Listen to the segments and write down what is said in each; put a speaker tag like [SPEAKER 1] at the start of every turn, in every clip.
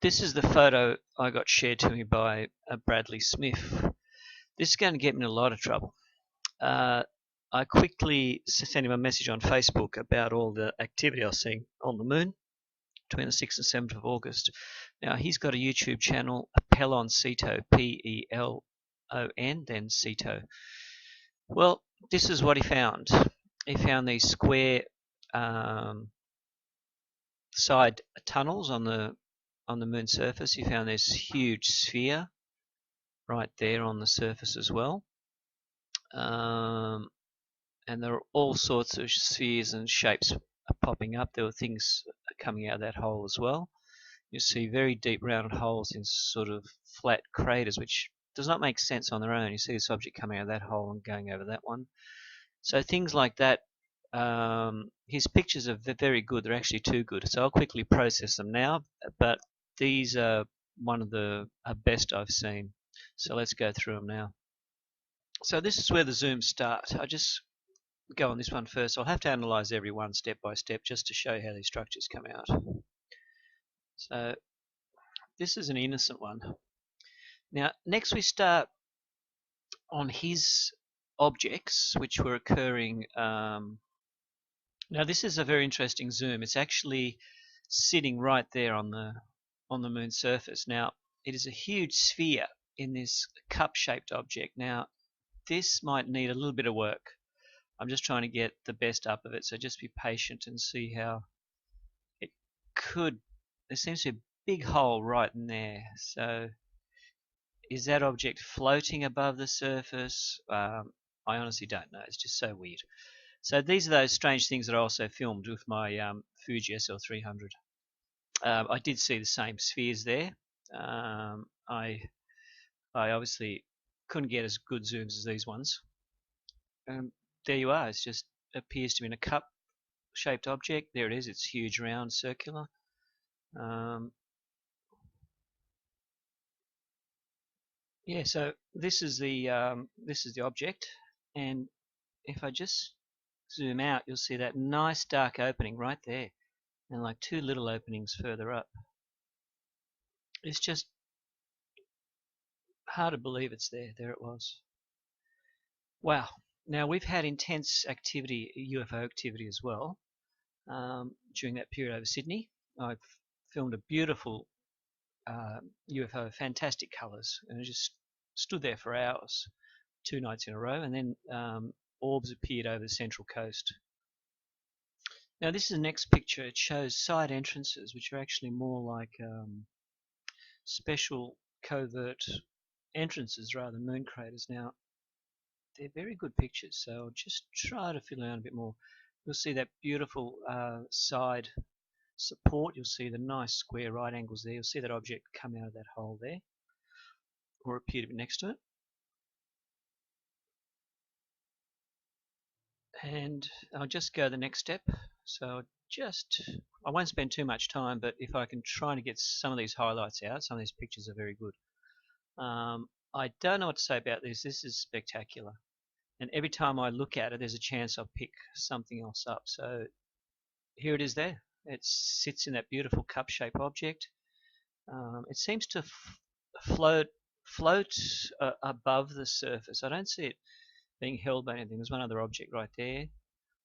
[SPEAKER 1] This is the photo I got shared to me by Bradley Smith. This is going to get me in a lot of trouble. I quickly sent him a message on Facebook about all the activity I was seeing on the moon between the 6th and 7th of August. Now, he's got a YouTube channel, Pelon Cito, P-E-L-O-N, then Cito. Well, this is what he found. He found these square side tunnels on the moon surface. He found this huge sphere right there on the surface as well. And there are all sorts of spheres and shapes popping up. There were things coming out of that hole as well. You see very deep rounded holes in sort of flat craters, which does not make sense on their own. You see this object coming out of that hole and going over that one. So things like that, his pictures are very good. They're actually too good. So I'll quickly process them now, but these are one of the best I've seen. So let's go through them now. So this is where the zooms start. I just go on this one first. I'll have to analyze every one step by step just to show how these structures come out. So this is an innocent one. Now next we start on his objects which were occurring. Now this is a very interesting zoom. It's actually sitting right there on the moon surface. Now it is a huge sphere in this cup-shaped object. Now this might need a little bit of work. I'm just trying to get the best up of it, so just be patient and see how it could. There seems to be a big hole right in there. So is that object floating above the surface? I honestly don't know. It's just so weird. So these are those strange things that I also filmed with my Fuji SL300. I did see the same spheres there. I obviously couldn't get as good zooms as these ones. There you are. It just appears to be in a cup-shaped object. There it is. It's huge, round, circular. Yeah. So this is the object, and if I just zoom out, you'll see that nice dark opening right there, and like two little openings further up. It's just hard to believe it's there. There it was. Wow. Now we've had intense activity, UFO activity as well, during that period over Sydney. I've filmed a beautiful UFO, fantastic colours, and it just stood there for hours, 2 nights in a row, and then orbs appeared over the Central Coast. Now this is the next picture. It shows side entrances, which are actually more like special covert entrances rather than moon craters. Now they're very good pictures, so I'll just try to fill out a bit more. You'll see that beautiful side support. You'll see the nice square right angles there. You'll see that object come out of that hole there, or appear to be next to it. And I'll just go the next step. So I won't spend too much time, but if I can try to get some of these highlights out, some of these pictures are very good. I don't know what to say about this. This is spectacular. And every time I look at it, there's a chance I'll pick something else up. So here it is there. It sits in that beautiful cup-shaped object. It seems to float above the surface. I don't see it being held by anything. There's one other object right there.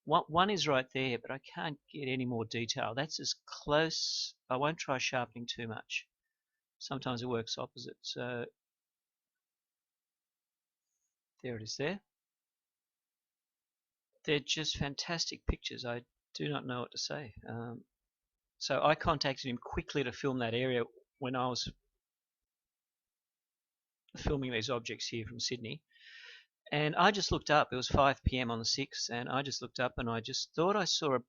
[SPEAKER 1] One is right there, but I can't get any more detail. That's as close. I won't try sharpening too much. Sometimes it works opposite. So there it is there. They're just fantastic pictures. I do not know what to say. So I contacted him quickly to film that area when I was filming these objects here from Sydney. And I just looked up. It was 5 p.m. on the 6th, and I just looked up and I just thought I saw a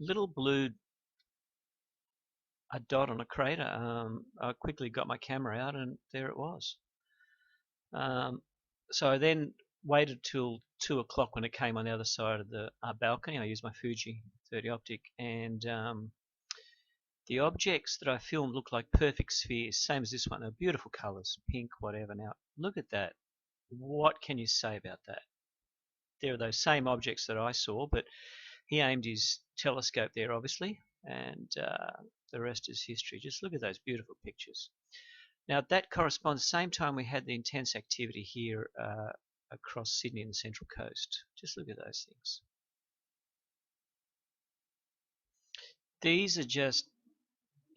[SPEAKER 1] little blue dot on a crater. I quickly got my camera out, and there it was. So I then waited till 2 o'clock when it came on the other side of the balcony. I used my Fuji 30 optic, and the objects that I filmed looked like perfect spheres, same as this one. They're beautiful colours, pink, whatever. Now look at that. What can you say about that? There are those same objects that I saw, but he aimed his telescope there, obviously, and the rest is history. Just look at those beautiful pictures. Now that corresponds same time we had the intense activity here across Sydney and the Central Coast. Just look at those things. These are just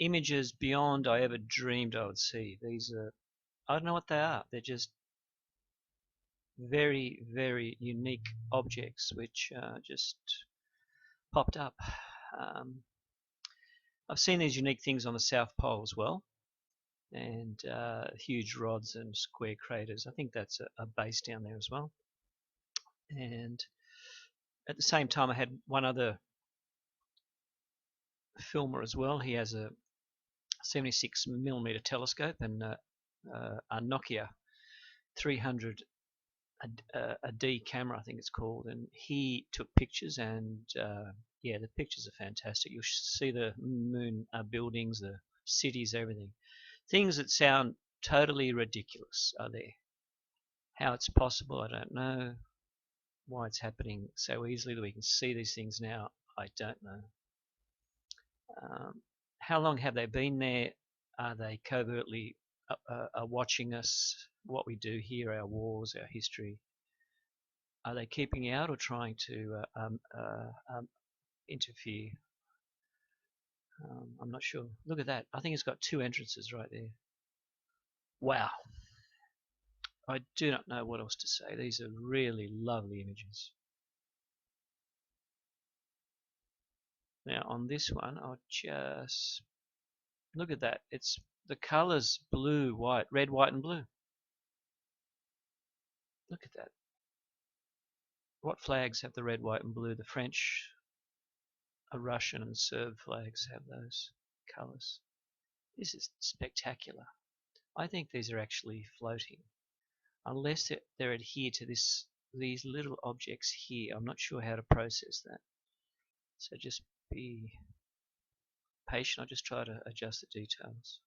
[SPEAKER 1] images beyond I ever dreamed I would see. These are, I don't know what they are. They're just very, very unique objects which just popped up. Um, I've seen these unique things on the South Pole as well, and huge rods and square craters. I think that's a base down there as well. And at the same time, I had one other filmer as well. He has a 76mm telescope and a Nokia 300 a D camera, I think it's called, and he took pictures, and yeah, the pictures are fantastic. You'll see the moon buildings, the cities, everything. Things that sound totally ridiculous are there. How it's possible, I don't know. Why it's happening so easily that we can see these things now, I don't know. How long have they been there? Are they covertly watching us, what we do here, our wars, our history? Are they keeping out or trying to interfere? I'm not sure. Look at that. I think it's got two entrances right there. Wow. I do not know what else to say. These are really lovely images. Now on this one, I'll just look at that. It's the colors blue, white, red, white, and blue. Look at that. What flags have the red, white, and blue? The French, Russian, and Serb flags have those colors. This is spectacular. I think these are actually floating. Unless they're adhered to these little objects here, I'm not sure how to process that. So just be patient. I'll just try to adjust the details.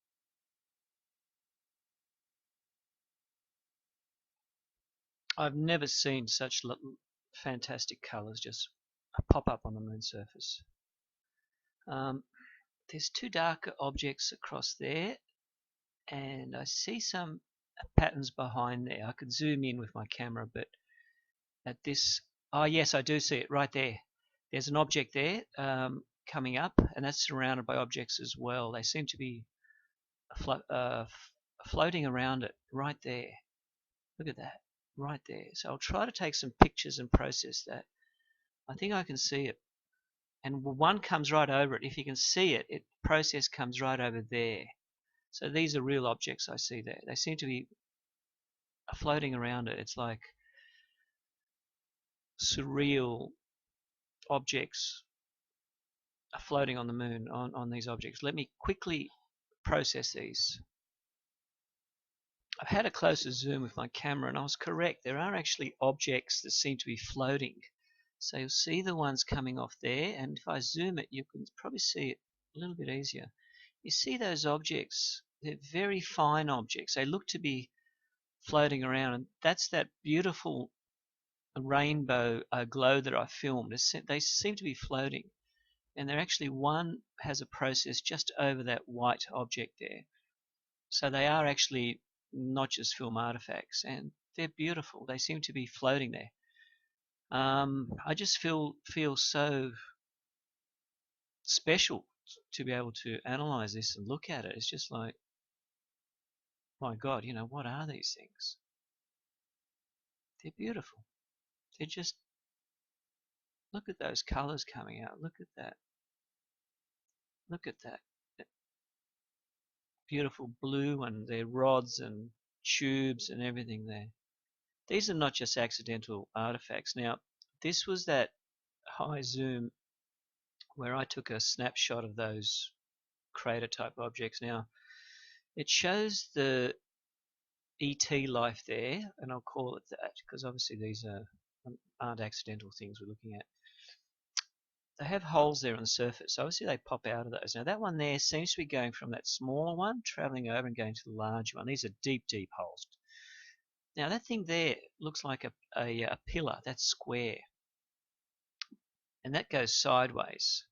[SPEAKER 1] I've never seen such fantastic colors just pop up on the moon surface. There's two darker objects across there, and I see some patterns behind there. I could zoom in with my camera, but at this, oh yes, I do see it right there. There's an object there coming up, and that's surrounded by objects as well. They seem to be floating around it right there. Look at that, right there. So I'll try to take some pictures and process that. I think I can see it. And one comes right over it. If you can see it, process comes right over there. So these are real objects I see there. They seem to be floating around it. It's like surreal objects are floating on the moon on these objects. Let me quickly process these. I've had a closer zoom with my camera, and I was correct. There are actually objects that seem to be floating. So you'll see the ones coming off there, and if I zoom it, you can probably see it a little bit easier. You see those objects? They're very fine objects. They look to be floating around, and that's that beautiful rainbow glow that I filmed. They seem to be floating, and they're actually, one has a process just over that white object there. So they are actually not just film artifacts, and they're beautiful. They seem to be floating there. I just feel so special to be able to analyze this and look at it. It's just like, my God, what are these things? They're beautiful. They're just, look at those colors coming out. Look at that. Look at that. Beautiful blue, and their rods and tubes and everything there. These are not just accidental artifacts. Now, this was that high zoom where I took a snapshot of those crater type objects. Now, it shows the ET life there, and I'll call it that because obviously these aren't accidental things we're looking at. They have holes there on the surface, so obviously they pop out of those. Now that one there seems to be going from that smaller one, traveling over and going to the larger one. These are deep, deep holes. Now that thing there looks like a pillar. That's square, and that goes sideways.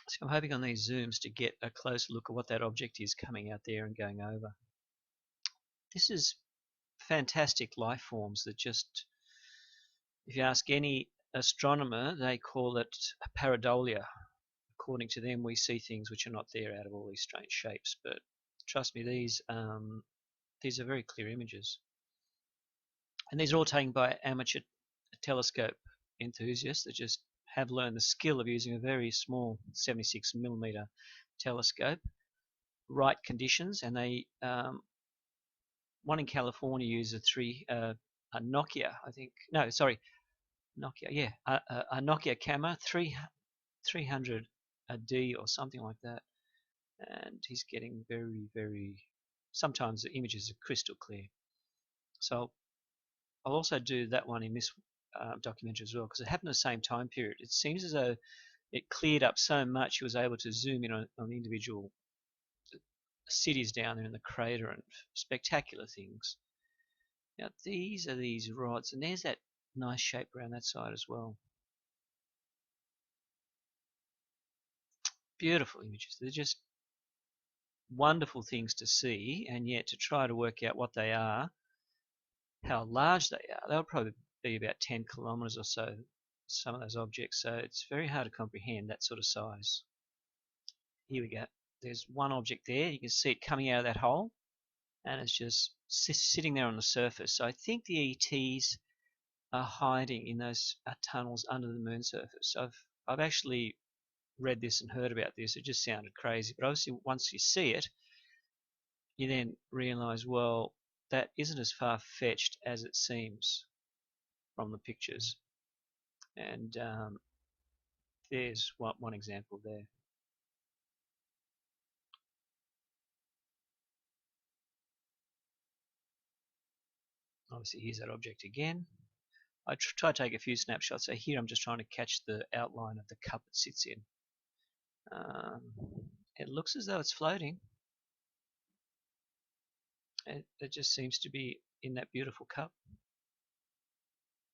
[SPEAKER 1] So I'm hoping on these zooms to get a close look at what that object is coming out there and going over. This is fantastic life forms that just, if you ask any astronomer, they call it pareidolia. According to them, we see things which are not there out of all these strange shapes. But trust me, these are very clear images. And these are all taken by amateur telescope enthusiasts that just have learned the skill of using a very small 76mm telescope, right conditions, and they one in California uses a Nokia, I think. No, sorry, Nokia. Yeah, a Nokia camera, 300 a D or something like that, and he's getting very, very. Sometimes the images are crystal clear. So I'll also do that one in this documentary as well, because it happened at the same time period. It seems as though it cleared up so much he was able to zoom in on individual cities down there in the crater and spectacular things. Now these are these rods, and there's that nice shape around that side as well. Beautiful images. They're just wonderful things to see, and yet to try to work out what they are, how large they are. They'll probably be about 10 kilometers or so, some of those objects. So it's very hard to comprehend that sort of size. Here we go. There's one object there. You can see it coming out of that hole, and it's just sitting there on the surface. So I think the ETs are hiding in those tunnels under the moon surface. I've actually read this and heard about this. It just sounded crazy, but obviously once you see it, you then realize, well, that isn't as far-fetched as it seems from the pictures. And there's one example there. Obviously here's that object again. I try to take a few snapshots. So here I'm just trying to catch the outline of the cup it sits in. It looks as though it's floating. It just seems to be in that beautiful cup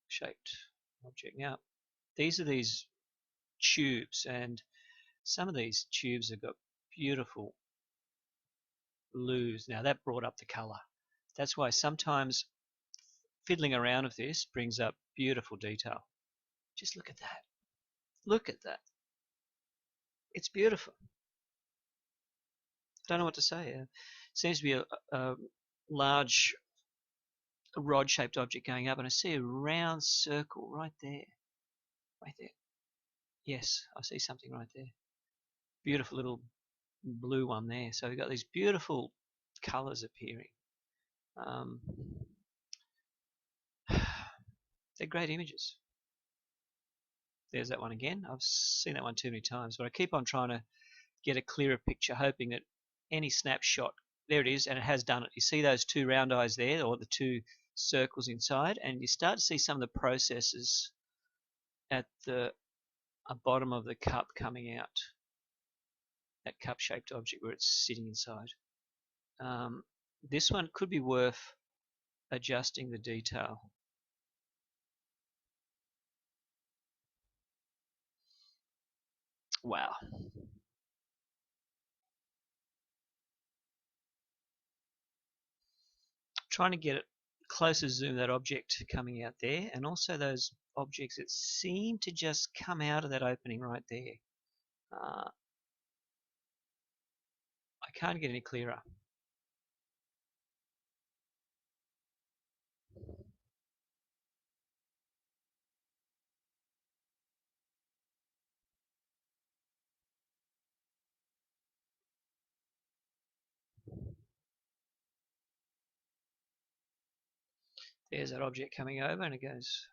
[SPEAKER 1] shaped object. Now these are these tubes, and some of these tubes have got beautiful blues. Now that brought up the color. That's why sometimes fiddling around with this brings up beautiful detail. Just look at that. Look at that. It's beautiful. I don't know what to say. It seems to be a large rod-shaped object going up, and I see a round circle right there. Right there. Yes, I see something right there. Beautiful little blue one there. So we've got these beautiful colors appearing. They're great images. There's that one again. I've seen that one too many times, but I keep on trying to get a clearer picture, hoping that any snapshot, there it is, and it has done it. You see those two round eyes there, or the two circles inside, and you start to see some of the processes at the bottom of the cup coming out, that cup-shaped object where it's sitting inside. This one could be worth adjusting the detail. Wow. Trying to get it closer zoom of that object coming out there, and also those objects that seem to just come out of that opening right there. I can't get any clearer. There's that object coming over, and it goes.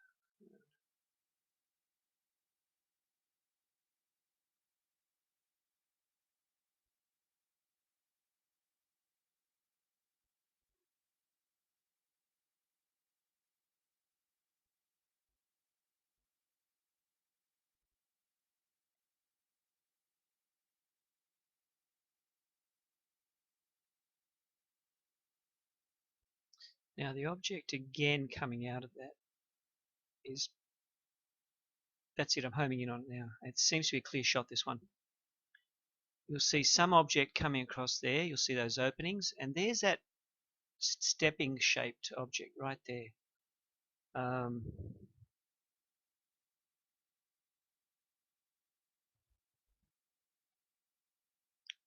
[SPEAKER 1] Now the object again coming out of that is, that's it, I'm homing in on it now. It seems to be a clear shot, this one. you'll see some object coming across there. You'll see those openings, and there's that stepping shaped object right there. Um,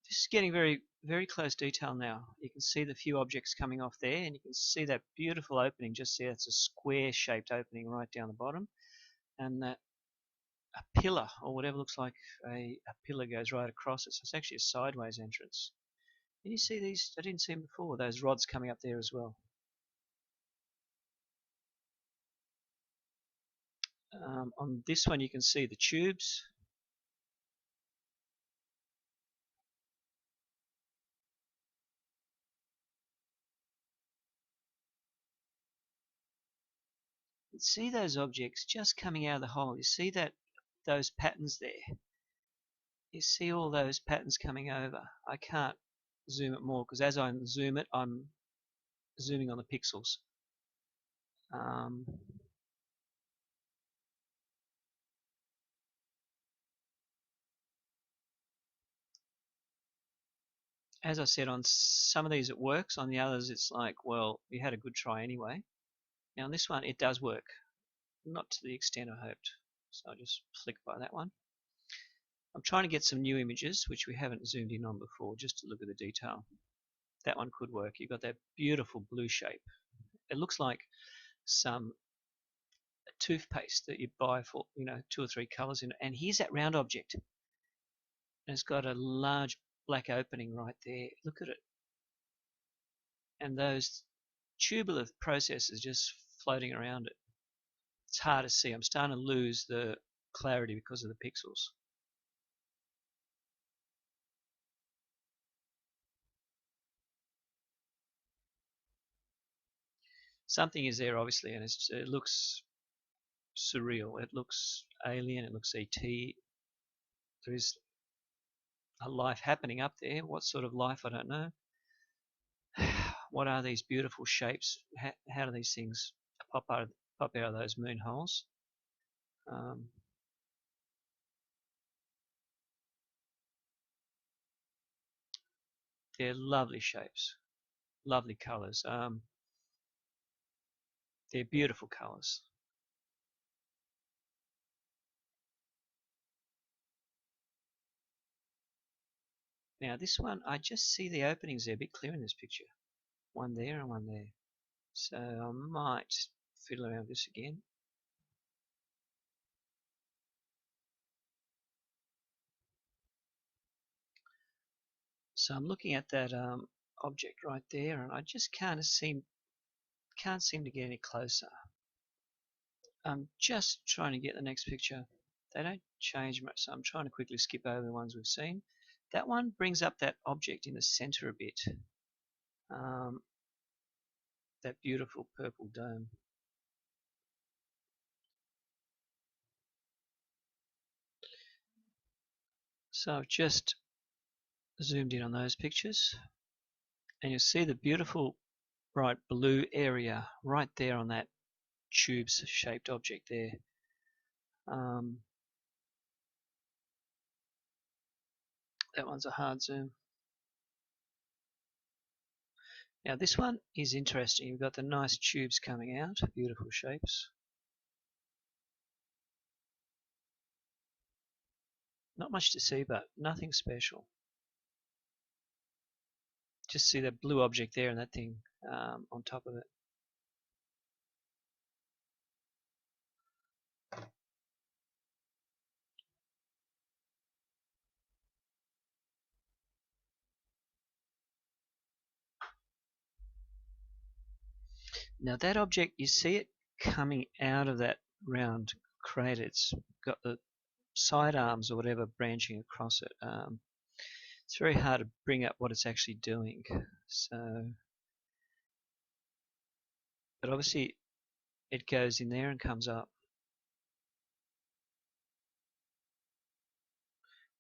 [SPEAKER 1] this is getting very, very close detail now. You can see the few objects coming off there, and you can see that beautiful opening just there. It's a square shaped opening right down the bottom, and that a pillar or whatever looks like a pillar goes right across it. So it's actually a sideways entrance. Can you see these? I didn't see them before. Those rods coming up there as well. On this one you can see the tubes. You see those objects just coming out of the hole. You see those patterns there. You see all those patterns coming over. I can't zoom it more because as I zoom it, I'm zooming on the pixels. Um, as I said, on some of these it works. On the others, it's like, well, you had a good try anyway. Now on this one, it does work. Not to the extent I hoped. So I'll just flick by that one. I'm trying to get some new images, which we haven't zoomed in on before, just to look at the detail. That one could work. You've got that beautiful blue shape. It looks like some toothpaste that you buy for, 2 or 3 colors in it. And here's that round object. And it's got a large black opening right there. Look at it. And those tubular processes just floating around it. It's hard to see. I'm starting to lose the clarity because of the pixels. Something is there obviously, and it looks surreal. It looks alien. It looks ET. There is a life happening up there. What sort of life, I don't know. What are these beautiful shapes? How do these things pop out of those moon holes? Um, they're lovely shapes, lovely colours. They're beautiful colours. Now this one, I just see the openings there a bit clear in this picture. One there and one there. So I might fiddle around with this again. So I'm looking at that object right there, and I just can't seem to get any closer. I'm just trying to get the next picture. They don't change much, so I'm trying to quickly skip over the ones we've seen. That one brings up that object in the center a bit. Um, that beautiful purple dome. So I've just zoomed in on those pictures, and you'll see the beautiful bright blue area right there on that tubes shaped object there. That one's a hard zoom. Now this one is interesting. You've got the nice tubes coming out, beautiful shapes. Not much to see, but nothing special. Just see that blue object there and that thing on top of it. Now that object, you see it coming out of that round crater. It's got the side arms or whatever branching across it. It's very hard to bring up what it's actually doing. So, but obviously it goes in there and comes up.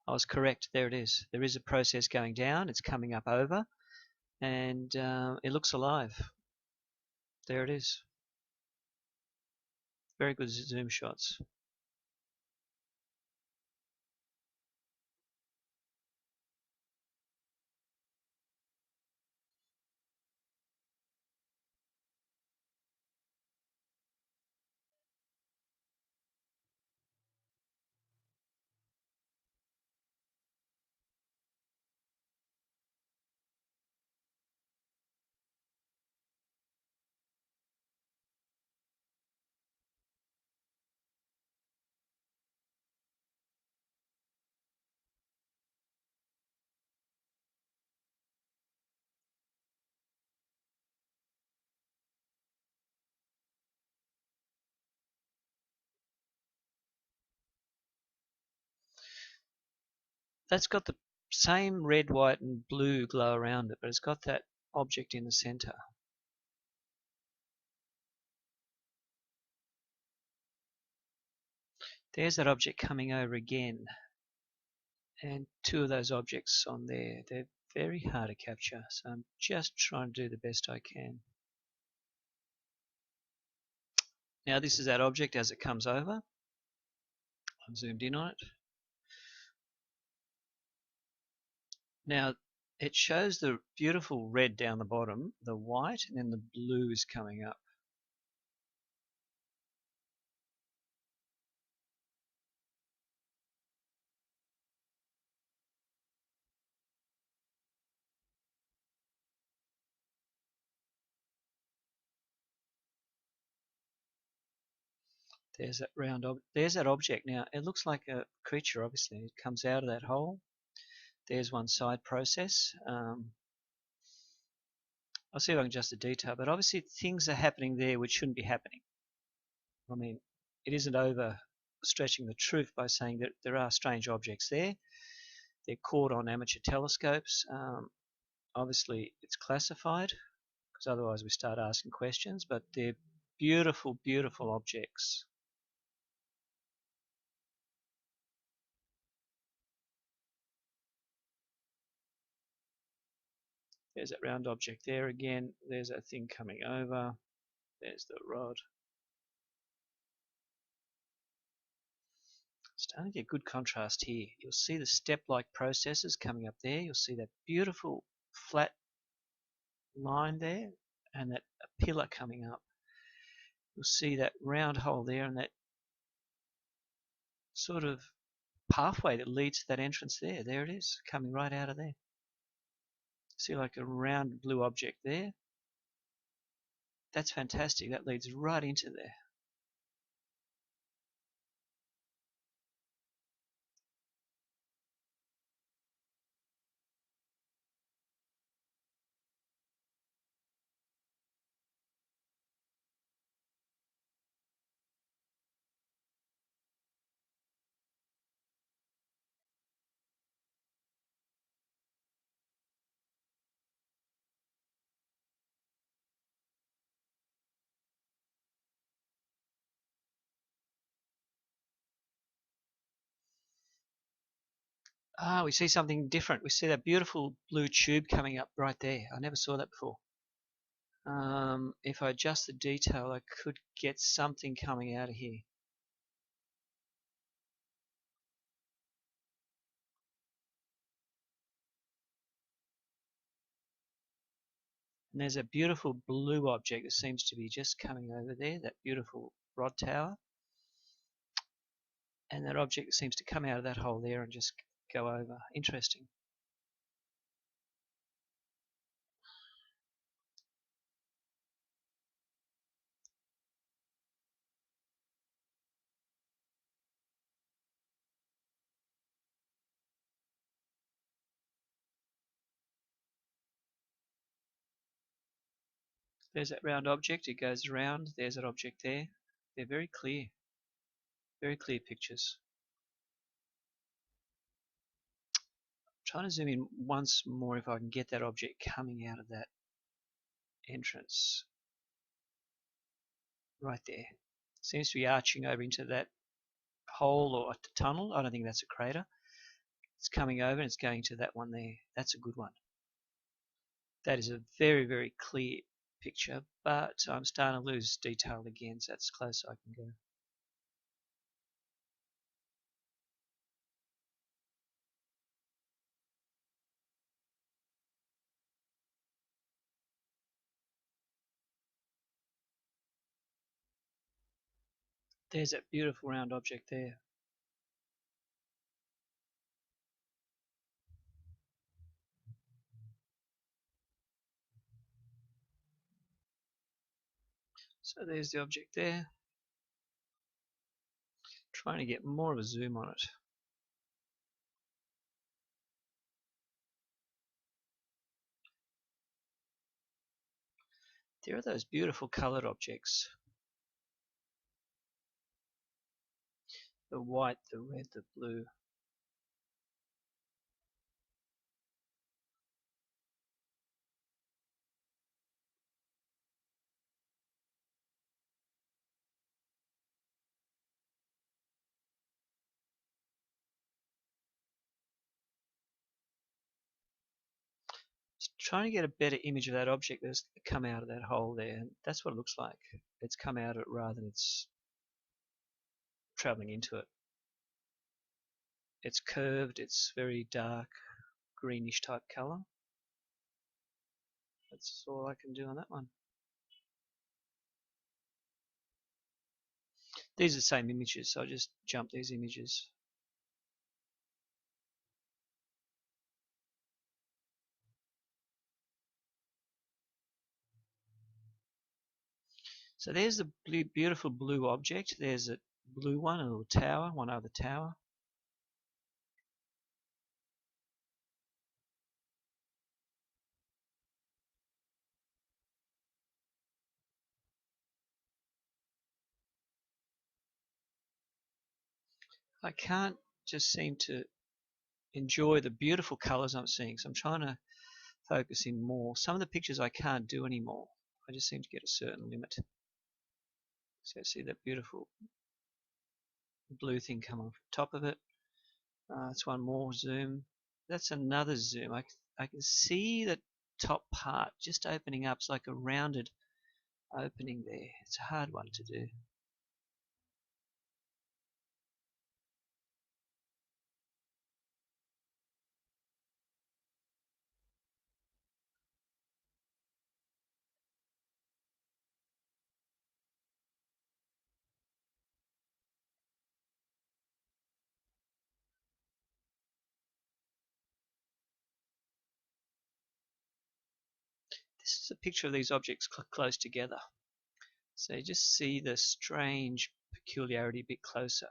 [SPEAKER 1] I was correct. There it is. There is a process going down. It's coming up over, and it looks alive. There it is. Very good zoom shots. That's got the same red, white, and blue glow around it, but it's got that object in the center. There's that object coming over again, and two of those objects on there. They're very hard to capture, so I'm just trying to do the best I can. Now this is that object as it comes over. I'm zoomed in on it. Now it shows the beautiful red down the bottom, the white, and then the blue is coming up. There's that there's that object. Now it looks like a creature, obviously. It comes out of that hole. There's one side process. I'll see if I can adjust the detail, but obviously things are happening there which shouldn't be happening. I mean, it isn't over stretching the truth by saying that there are strange objects there. They're caught on amateur telescopes. Obviously it's classified, because otherwise we start asking questions, but they're beautiful, beautiful objects. There's that round object there again. There's that thing coming over. There's the rod. Starting to get good contrast here. You'll see the step-like processes coming up there. You'll see that beautiful flat line there and that pillar coming up. You'll see that round hole there and that sort of pathway that leads to that entrance there. There it is, coming right out of there. See like a round blue object there. That's fantastic. That leads right into there. Ah, we see something different. We see that beautiful blue tube coming up right there. I never saw that before. If I adjust the detail, I could get something coming out of here. And there's a beautiful blue object that seems to be just coming over there, that beautiful rod tower. And that object seems to come out of that hole there and just go over. Interesting. There's that round object. It goes around. There's that object there. They're very clear pictures. Trying to zoom in once more if I can get that object coming out of that entrance. Right there. Seems to be arching over into that hole or a tunnel. I don't think that's a crater. It's coming over and it's going to that one there. That's a good one. That is a very, very clear picture, but I'm starting to lose detail again, so that's as close as I can go. There's that beautiful round object there. So there's the object there. Trying to get more of a zoom on it. There are those beautiful coloured objects. The white, the red, the blue. trying to get a better image of that object that's come out of that hole there. And that's what it looks like. It's come out of it rather than it's traveling into it. It's curved, it's very dark, greenish type color. That's all I can do on that one. These are the same images, so I just jump these images. So there's the beautiful blue object. There's a blue one, a little tower, one over the tower. I can't just seem to enjoy the beautiful colors I'm seeing, so I'm trying to focus in more. Some of the pictures I can't do anymore. I just seem to get a certain limit. So see that beautiful blue thing come off the top of it. That's one more zoom. That's another zoom. I can see the top part just opening up. It's like a rounded opening there. It's a hard one to do. This is a picture of these objects close together. So you just see the strange peculiarity a bit closer.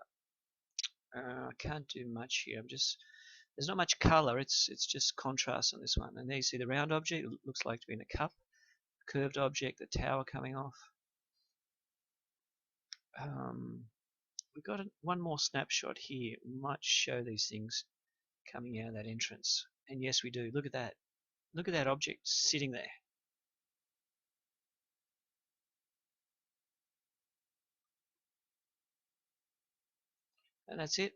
[SPEAKER 1] I can't do much here. There's not much color. It's just contrast on this one. And there you see the round object. It looks like to be in a cup. Curved object, the tower coming off. We've got one more snapshot here. We might show these things coming out of that entrance. And yes, we do. Look at that. Look at that object sitting there. And that's it.